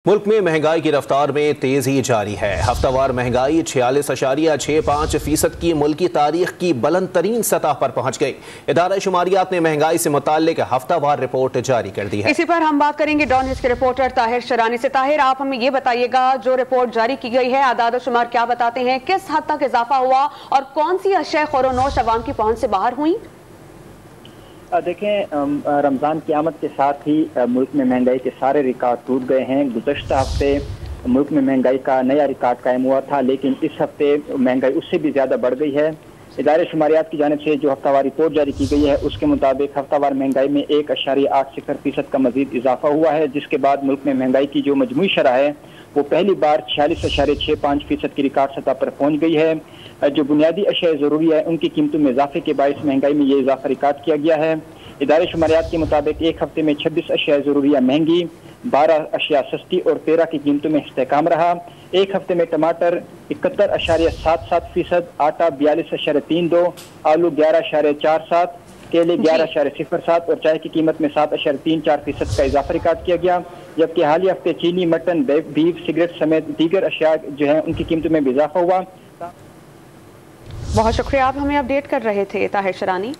मुल्क में महंगाई की रफ्तार में तेजी जारी है। हफ्तावार महंगाई 46.65% की मुल्की तारीख की बुलंद तरीन सतह पर पहुंच गई। इदारा शुमारियात ने महंगाई से मुताल्लिक हफ्तावार रिपोर्ट जारी कर दी है। इसी पर हम बात करेंगे डॉन न्यूज़ के रिपोर्टर ताहिर शरानी से। ताहिर, आप हमें ये बताइएगा, जो रिपोर्ट जारी की गई है, आदाद शुमार क्या बताते हैं, किस हद तक इजाफा हुआ और कौन सी अशिया ख़ुर-ओ-नोश अवाम की पहुंच से बाहर हुई? देखें, रमज़ान की आमद के साथ ही मुल्क में महंगाई के सारे रिकॉर्ड टूट गए हैं। गुज़श्ता हफ्ते मुल्क में महंगाई का नया रिकॉर्ड कायम हुआ था, लेकिन इस हफ्ते महंगाई उससे भी ज़्यादा बढ़ गई है। इदारे शुमारियात की जानिब से जो हफ्तावार रिपोर्ट जारी की गई है, उसके मुताबिक हफ्तावार महंगाई में 1.8% का मजीद इजाफा हुआ है, जिसके बाद मुल्क में महंगाई की जो मजमूई शरह है वो पहली बार 46.65% की रिकॉर्ड सतह पर पहुंच गई है। जो बुनियादी अशिया ज़रूरी है उनकी कीमतों में इजाफे के बायस महंगाई में ये इजाफा रिकॉर्ड किया गया है। इदारे शुमारियात के मुताबिक एक हफ्ते में 26 अशिया ज़रूरिया महंगी, 12 अशिया सस्ती और 13 की कीमतों में इस्तेहकाम रहा। एक हफ्ते में टमाटर 71.77%, आटा 42.32%, आलू 11.47%, केले 11.07% और चाय की कीमत में 7.34% का इजाफा रिकॉर्ड किया गया। जबकि हालिया हफ्ते चीनी, मटन, बीफ, सिगरेट समेत दीगर अशिया जो है उनकी कीमतों में भी इजाफा हुआ। बहुत शुक्रिया, आप हमें अपडेट कर रहे थे ताहिर शरानी।